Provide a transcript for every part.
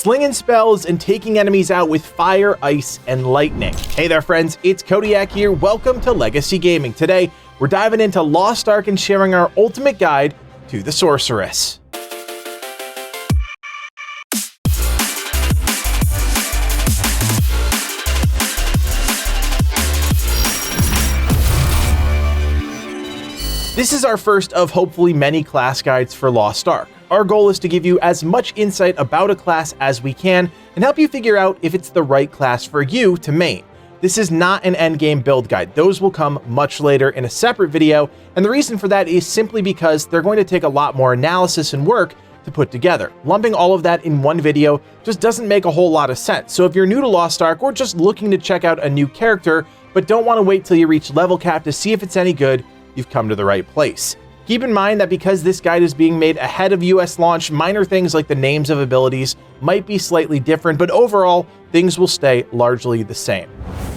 slinging spells and taking enemies out with fire, ice, and lightning. Hey there friends, it's Codiak here. Welcome to Legacy Gaming. Today, we're diving into Lost Ark and sharing our ultimate guide to the Sorceress. This is our first of hopefully many class guides for Lost Ark. Our goal is to give you as much insight about a class as we can and help you figure out if it's the right class for you to main. This is not an endgame build guide. Those will come much later in a separate video, and the reason for that is simply because they're going to take a lot more analysis and work to put together. Lumping all of that in one video just doesn't make a whole lot of sense. So if you're new to Lost Ark or just looking to check out a new character but don't want to wait till you reach level cap to see if it's any good, you've come to the right place. Keep in mind that because this guide is being made ahead of US launch, minor things like the names of abilities might be slightly different, but overall, things will stay largely the same.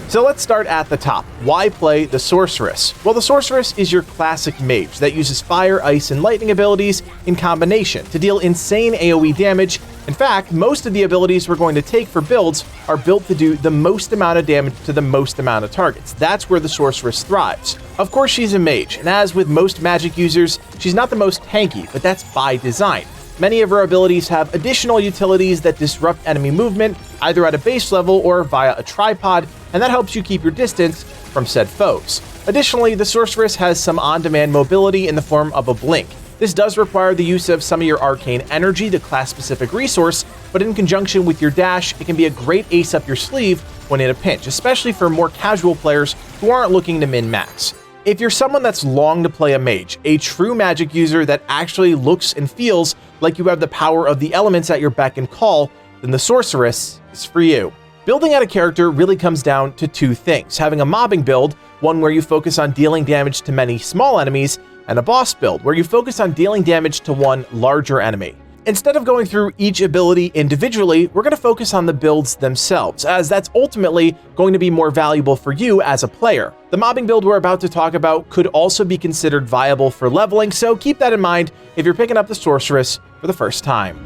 So let's start at the top. Why play the Sorceress? Well, the Sorceress is your classic mage that uses fire, ice, and lightning abilities in combination to deal insane AoE damage. In fact, most of the abilities we're going to take for builds are built to do the most amount of damage to the most amount of targets. That's where the Sorceress thrives. Of course, she's a mage, and as with most magic users, she's not the most tanky, but that's by design. Many of her abilities have additional utilities that disrupt enemy movement, either at a base level or via a tripod, and that helps you keep your distance from said foes. Additionally, the Sorceress has some on-demand mobility in the form of a blink. This does require the use of some of your arcane energy to class-specific resource, but in conjunction with your dash, it can be a great ace up your sleeve when in a pinch, especially for more casual players who aren't looking to min-max. If you're someone that's longed to play a mage, a true magic user that actually looks and feels like you have the power of the elements at your beck and call, then the Sorceress is for you. Building out a character really comes down to two things: having a mobbing build, one where you focus on dealing damage to many small enemies, and a boss build, where you focus on dealing damage to one larger enemy. Instead of going through each ability individually, we're going to focus on the builds themselves, as that's ultimately going to be more valuable for you as a player. The mobbing build we're about to talk about could also be considered viable for leveling, so keep that in mind if you're picking up the Sorceress for the first time.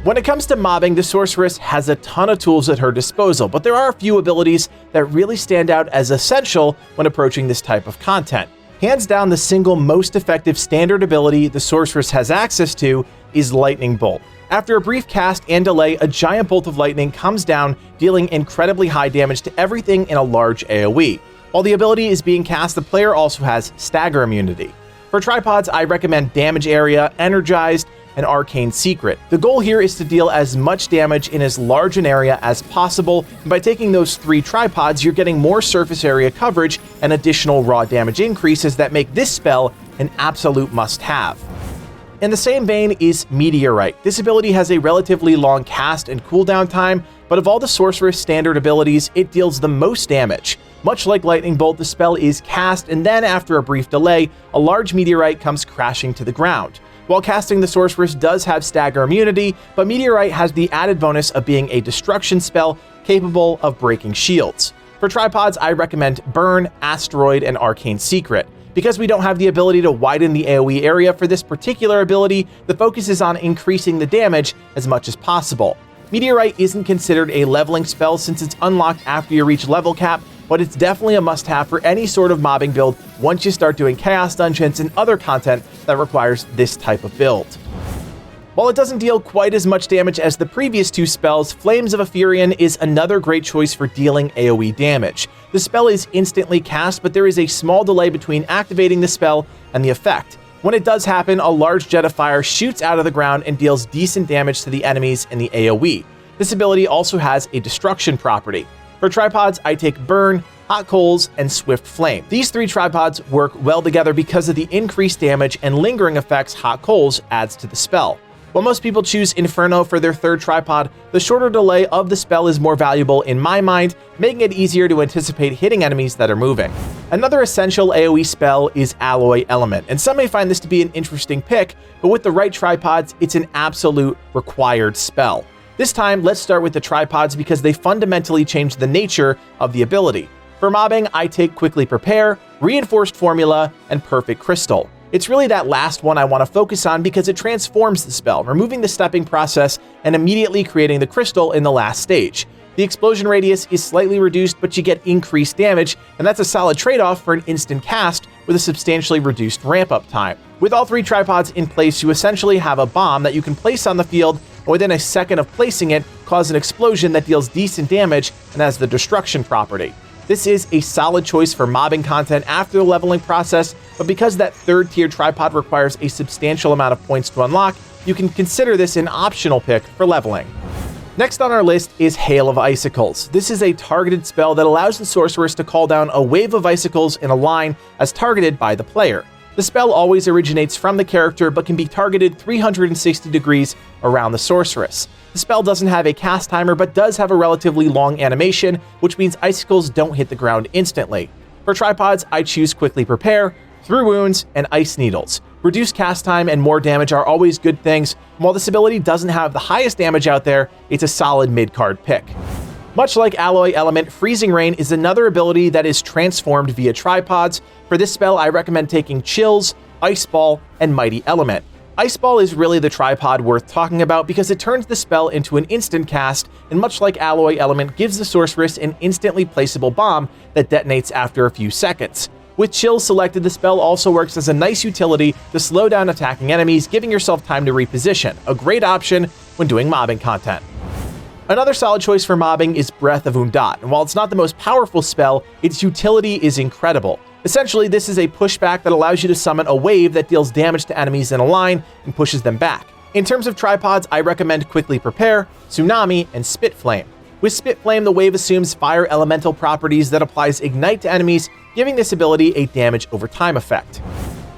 When it comes to mobbing, the Sorceress has a ton of tools at her disposal, but there are a few abilities that really stand out as essential when approaching this type of content. Hands down, the single most effective standard ability the Sorceress has access to is Lightning Bolt. After a brief cast and delay, a giant bolt of lightning comes down, dealing incredibly high damage to everything in a large AoE. While the ability is being cast, the player also has stagger immunity. For tripods, I recommend Damage Area, Energized, and Arcane Secret. The goal here is to deal as much damage in as large an area as possible, and by taking those three tripods, you're getting more surface area coverage and additional raw damage increases that make this spell an absolute must-have. In the same vein is Meteorite. This ability has a relatively long cast and cooldown time, but of all the Sorceress standard abilities, it deals the most damage. Much like Lightning Bolt, the spell is cast, and then after a brief delay, a large meteorite comes crashing to the ground. While casting, the Sorceress does have stagger immunity, but Meteorite has the added bonus of being a destruction spell capable of breaking shields. For tripods, I recommend Burn, Asteroid, and Arcane Secret. Because we don't have the ability to widen the AoE area for this particular ability, the focus is on increasing the damage as much as possible. Meteorite isn't considered a leveling spell since it's unlocked after you reach level cap, but it's definitely a must-have for any sort of mobbing build once you start doing chaos dungeons and other content that requires this type of build. While it doesn't deal quite as much damage as the previous two spells, Flames of Ephirion is another great choice for dealing AoE damage. The spell is instantly cast, but there is a small delay between activating the spell and the effect. When it does happen, a large jet of fire shoots out of the ground and deals decent damage to the enemies in the AoE. This ability also has a destruction property. For tripods, I take Burn, Hot Coals, and Swift Flame. These three tripods work well together because of the increased damage and lingering effects Hot Coals adds to the spell. While most people choose Inferno for their third tripod, the shorter delay of the spell is more valuable in my mind, making it easier to anticipate hitting enemies that are moving. Another essential AoE spell is Alloy Element, and some may find this to be an interesting pick, but with the right tripods, it's an absolute required spell. This time, let's start with the tripods because they fundamentally change the nature of the ability. For mobbing, I take Quickly Prepare, Reinforced Formula, and Perfect Crystal. It's really that last one I want to focus on because it transforms the spell, removing the stepping process and immediately creating the crystal in the last stage. The explosion radius is slightly reduced, but you get increased damage, and that's a solid trade-off for an instant cast with a substantially reduced ramp-up time. With all 3 tripods in place, you essentially have a bomb that you can place on the field, and within a second of placing it, cause an explosion that deals decent damage and has the destruction property. This is a solid choice for mobbing content after the leveling process, but because that 3rd tier tripod requires a substantial amount of points to unlock, you can consider this an optional pick for leveling. Next on our list is Hail of Icicles. This is a targeted spell that allows the sorceress to call down a wave of icicles in a line as targeted by the player. The spell always originates from the character but can be targeted 360 degrees around the sorceress. The spell doesn't have a cast timer but does have a relatively long animation, which means icicles don't hit the ground instantly. For tripods, I choose Quickly Prepare, Through Wounds, and Ice Needles. Reduced cast time and more damage are always good things. While this ability doesn't have the highest damage out there, it's a solid mid-card pick. Much like Alloy Element, Freezing Rain is another ability that is transformed via tripods. For this spell, I recommend taking Chills, Ice Ball, and Mighty Element. Ice Ball is really the tripod worth talking about because it turns the spell into an instant cast, and much like Alloy Element, gives the sorceress an instantly placeable bomb that detonates after a few seconds. With Chills selected, the spell also works as a nice utility to slow down attacking enemies, giving yourself time to reposition, a great option when doing mobbing content. Another solid choice for mobbing is Breath of Undat, and while it's not the most powerful spell, its utility is incredible. Essentially, this is a pushback that allows you to summon a wave that deals damage to enemies in a line and pushes them back. In terms of tripods, I recommend Quickly Prepare, Tsunami, and Spit Flame. With Spit Flame, the wave assumes fire elemental properties that applies Ignite to enemies, giving this ability a damage over time effect.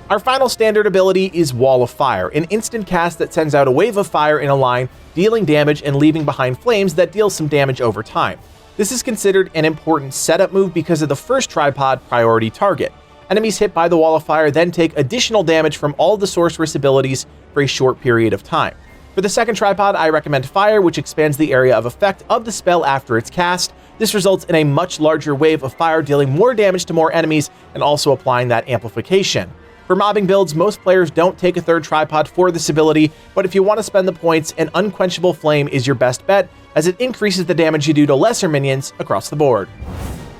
Our final standard ability is Wall of Fire, an instant cast that sends out a wave of fire in a line, dealing damage and leaving behind flames that deal some damage over time. This is considered an important setup move because of the first tripod priority target. Enemies hit by the Wall of Fire then take additional damage from all the sorceress abilities for a short period of time. For the second tripod, I recommend Fire, which expands the area of effect of the spell after it's cast. This results in a much larger wave of fire dealing more damage to more enemies and also applying that amplification. For mobbing builds, most players don't take a third tripod for this ability, but if you want to spend the points, an Unquenchable Flame is your best bet, as it increases the damage you do to lesser minions across the board.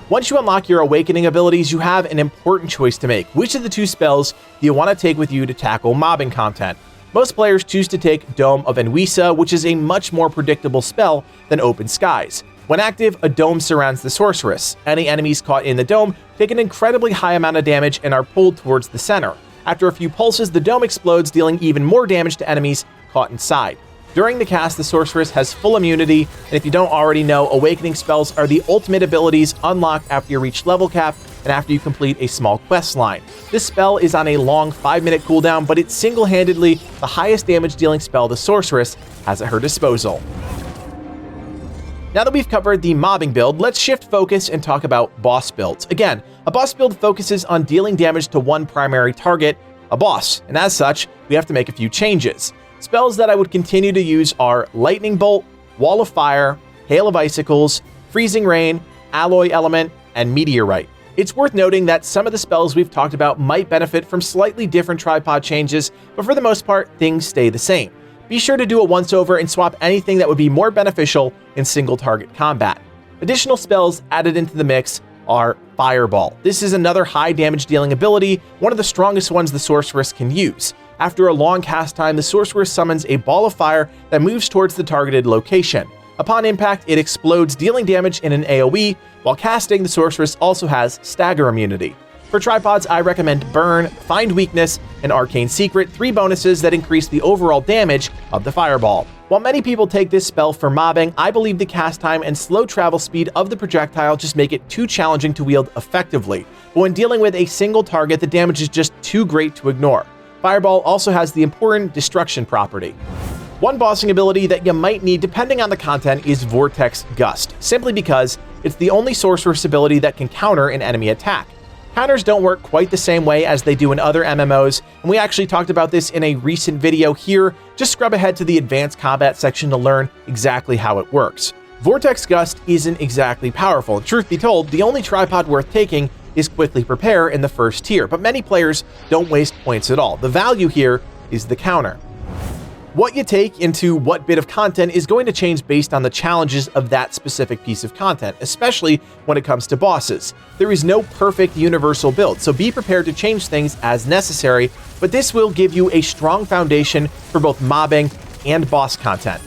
Once you unlock your Awakening abilities, you have an important choice to make. Which of the 2 spells do you want to take with you to tackle mobbing content? Most players choose to take Dome of Enwisa, which is a much more predictable spell than Open Skies. When active, a dome surrounds the sorceress. Any enemies caught in the dome take an incredibly high amount of damage and are pulled towards the center. After a few pulses, the dome explodes, dealing even more damage to enemies caught inside. During the cast, the sorceress has full immunity, and if you don't already know, Awakening spells are the ultimate abilities unlocked after you reach level cap and after you complete a small quest line. This spell is on a long 5-minute cooldown, but it's single-handedly the highest damage dealing spell the sorceress has at her disposal. Now that we've covered the mobbing build, let's shift focus and talk about boss builds. Again, a boss build focuses on dealing damage to one primary target, a boss, and as such, we have to make a few changes. Spells that I would continue to use are Lightning Bolt, Wall of Fire, Hail of Icicles, Freezing Rain, Alloy Element, and Meteorite. It's worth noting that some of the spells we've talked about might benefit from slightly different tripod changes, but for the most part, things stay the same. Be sure to do a once-over and swap anything that would be more beneficial in single-target combat. Additional spells added into the mix are Fireball. This is another high damage dealing ability, one of the strongest ones the sorceress can use. After a long cast time, the sorceress summons a ball of fire that moves towards the targeted location. Upon impact, it explodes, dealing damage in an AoE. While casting, the sorceress also has stagger immunity. For tripods, I recommend Burn, Find Weakness, and Arcane Secret, 3 bonuses that increase the overall damage of the fireball. While many people take this spell for mobbing, I believe the cast time and slow travel speed of the projectile just make it too challenging to wield effectively. But when dealing with a single target, the damage is just too great to ignore. Fireball also has the important destruction property. One bossing ability that you might need depending on the content is Vortex Gust, simply because it's the only sorceress ability that can counter an enemy attack. Counters don't work quite the same way as they do in other MMOs, and we actually talked about this in a recent video here. Just scrub ahead to the advanced combat section to learn exactly how it works. Vortex Gust isn't exactly powerful. Truth be told, the only tripod worth taking is quickly prepare in the first tier, but many players don't waste points at all. The value here is the counter. What you take into what bit of content is going to change based on the challenges of that specific piece of content, especially when it comes to bosses. There is no perfect universal build, so be prepared to change things as necessary, but this will give you a strong foundation for both mobbing and boss content.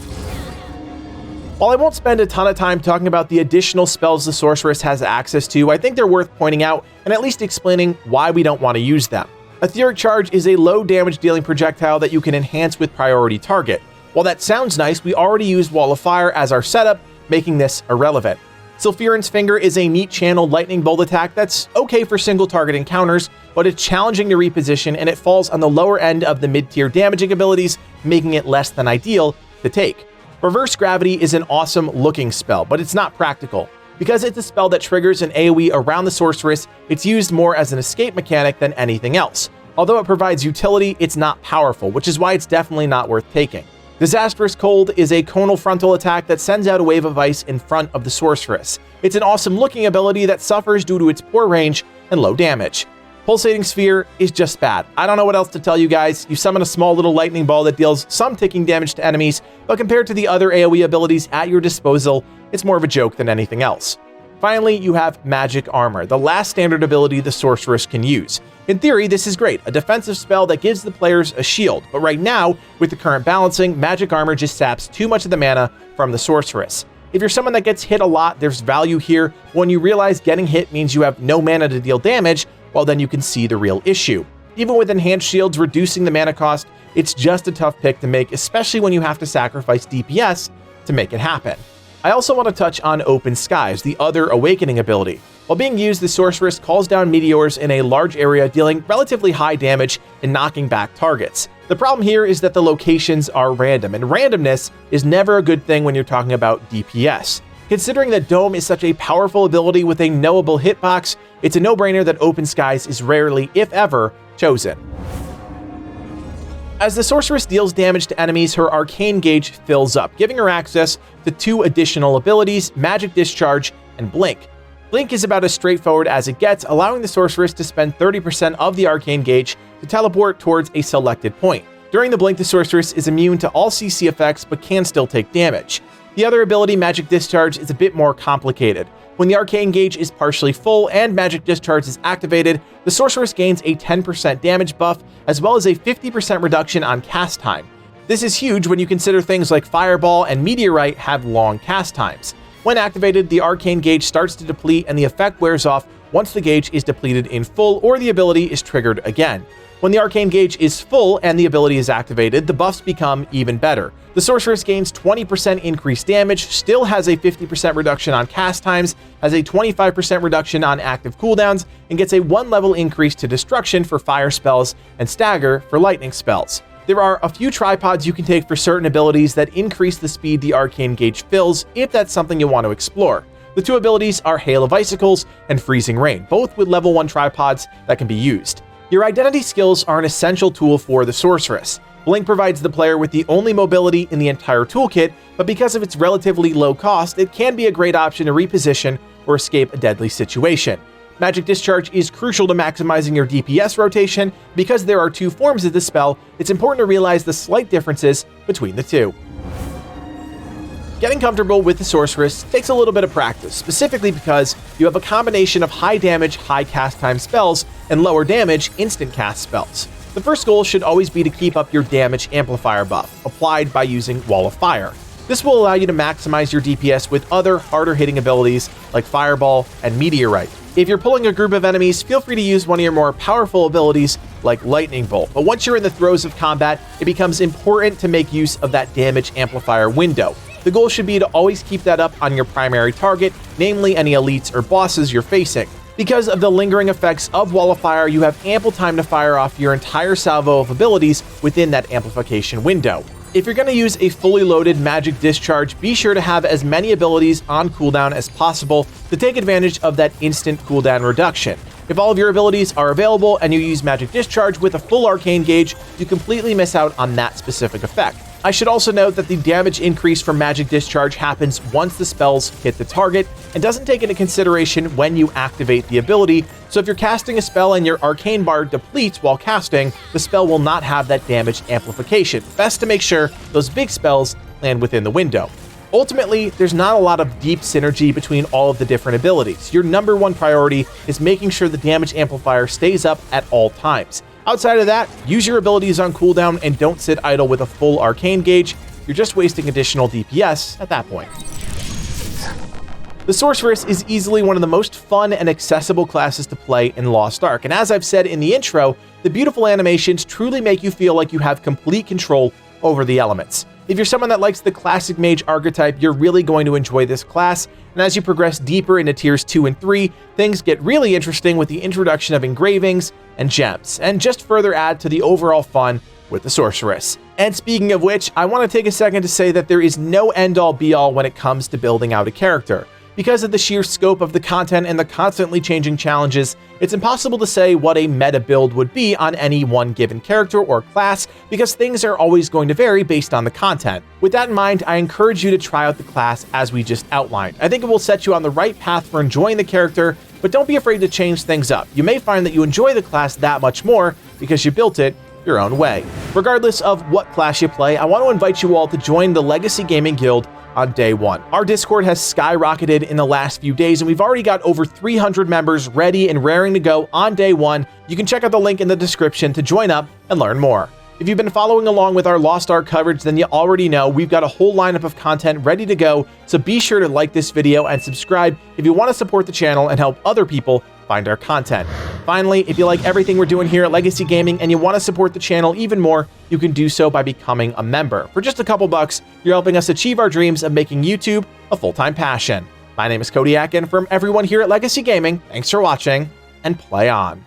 While I won't spend a ton of time talking about the additional spells the sorceress has access to, I think they're worth pointing out and at least explaining why we don't want to use them. Etheric Charge is a low damage dealing projectile that you can enhance with priority target. While that sounds nice, we already used Wall of Fire as our setup, making this irrelevant. Sylphirin's Finger is a neat channeled lightning bolt attack that's okay for single target encounters, but it's challenging to reposition and it falls on the lower end of the mid-tier damaging abilities, making it less than ideal to take. Reverse Gravity is an awesome looking spell, but it's not practical. Because it's a spell that triggers an AoE around the sorceress, it's used more as an escape mechanic than anything else. Although it provides utility, it's not powerful, which is why it's definitely not worth taking. Disastrous Cold is a conal frontal attack that sends out a wave of ice in front of the sorceress. It's an awesome looking ability that suffers due to its poor range and low damage. Pulsating Sphere is just bad. I don't know what else to tell you guys. You summon a small little lightning ball that deals some ticking damage to enemies, but compared to the other AoE abilities at your disposal, it's more of a joke than anything else. Finally, you have Magic Armor, the last standard ability the sorceress can use. In theory, this is great, a defensive spell that gives the players a shield, but right now, with the current balancing, Magic Armor just saps too much of the mana from the sorceress. If you're someone that gets hit a lot, there's value here. When you realize getting hit means you have no mana to deal damage, well then you can see the real issue. Even with enhanced shields reducing the mana cost, it's just a tough pick to make, especially when you have to sacrifice DPS to make it happen. I also want to touch on Open Skies, the other awakening ability. While being used, the sorceress calls down meteors in a large area, dealing relatively high damage and knocking back targets. The problem here is that the locations are random, and randomness is never a good thing when you're talking about DPS. Considering that Dome is such a powerful ability with a knowable hitbox, it's a no-brainer that Open Skies is rarely, if ever, chosen. As the sorceress deals damage to enemies, her arcane gauge fills up, giving her access to two additional abilities, Magic Discharge and Blink. Blink is about as straightforward as it gets, allowing the sorceress to spend 30% of the arcane gauge to teleport towards a selected point. During the Blink, the sorceress is immune to all CC effects but can still take damage. The other ability, Magic Discharge, is a bit more complicated. When the arcane gauge is partially full and Magic Discharge is activated, the sorceress gains a 10% damage buff, as well as a 50% reduction on cast time. This is huge when you consider things like Fireball and Meteorite have long cast times. When activated, the arcane gauge starts to deplete and the effect wears off once the gauge is depleted in full or the ability is triggered again. When the arcane gauge is full and the ability is activated, the buffs become even better. The sorceress gains 20% increased damage, still has a 50% reduction on cast times, has a 25% reduction on active cooldowns, and gets a 1 level increase to destruction for fire spells and stagger for lightning spells. There are a few tripods you can take for certain abilities that increase the speed the arcane gauge fills, if that's something you want to explore. The two abilities are Hail of Icicles and Freezing Rain, both with level 1 tripods that can be used. Your identity skills are an essential tool for the sorceress. Blink provides the player with the only mobility in the entire toolkit, but because of its relatively low cost, it can be a great option to reposition or escape a deadly situation. Magic Discharge is crucial to maximizing your DPS rotation. Because there are two forms of this spell, it's important to realize the slight differences between the two. Getting comfortable with the sorceress takes a little bit of practice, specifically because you have a combination of high damage, high cast time spells, and lower damage, instant cast spells. The first goal should always be to keep up your damage amplifier buff, applied by using Wall of Fire. This will allow you to maximize your DPS with other harder hitting abilities like Fireball and Meteorite. If you're pulling a group of enemies, feel free to use one of your more powerful abilities like Lightning Bolt, but once you're in the throes of combat, it becomes important to make use of that damage amplifier window. The goal should be to always keep that up on your primary target, namely any elites or bosses you're facing. Because of the lingering effects of Wall of Fire, you have ample time to fire off your entire salvo of abilities within that amplification window. If you're going to use a fully loaded Magic Discharge, be sure to have as many abilities on cooldown as possible to take advantage of that instant cooldown reduction. If all of your abilities are available and you use Magic Discharge with a full arcane gauge, you completely miss out on that specific effect. I should also note that the damage increase from magic discharge happens once the spells hit the target and doesn't take into consideration when you activate the ability, so if you're casting a spell and your arcane bar depletes while casting, the spell will not have that damage amplification. Best to make sure those big spells land within the window. Ultimately, there's not a lot of deep synergy between all of the different abilities. Your number one priority is making sure the damage amplifier stays up at all times. Outside of that, use your abilities on cooldown and don't sit idle with a full arcane gauge. You're just wasting additional DPS at that point. The Sorceress is easily one of the most fun and accessible classes to play in Lost Ark, and as I've said in the intro, the beautiful animations truly make you feel like you have complete control over the elements. If you're someone that likes the classic mage archetype, you're really going to enjoy this class, and as you progress deeper into tiers 2 and 3, things get really interesting with the introduction of engravings and gems, and just further add to the overall fun with the Sorceress. And speaking of which, I want to take a second to say that there is no end-all be-all when it comes to building out a character. Because of the sheer scope of the content and the constantly changing challenges, it's impossible to say what a meta build would be on any one given character or class, because things are always going to vary based on the content. With that in mind, I encourage you to try out the class as we just outlined. I think it will set you on the right path for enjoying the character, but don't be afraid to change things up. You may find that you enjoy the class that much more because you built it your own way. Regardless of what class you play, I want to invite you all to join the Legacy Gaming Guild on day one. Our Discord has skyrocketed in the last few days, and we've already got over 300 members ready and raring to go on day one. You can check out the link in the description to join up and learn more. If you've been following along with our Lost Ark coverage, then you already know we've got a whole lineup of content ready to go, so be sure to like this video and subscribe if you want to support the channel and help other people find our content. Finally, if you like everything we're doing here at Legacy Gaming and you want to support the channel even more, you can do so by becoming a member. For just a couple bucks, you're helping us achieve our dreams of making YouTube a full-time passion. My name is Codiak, and from everyone here at Legacy Gaming, thanks for watching, and play on.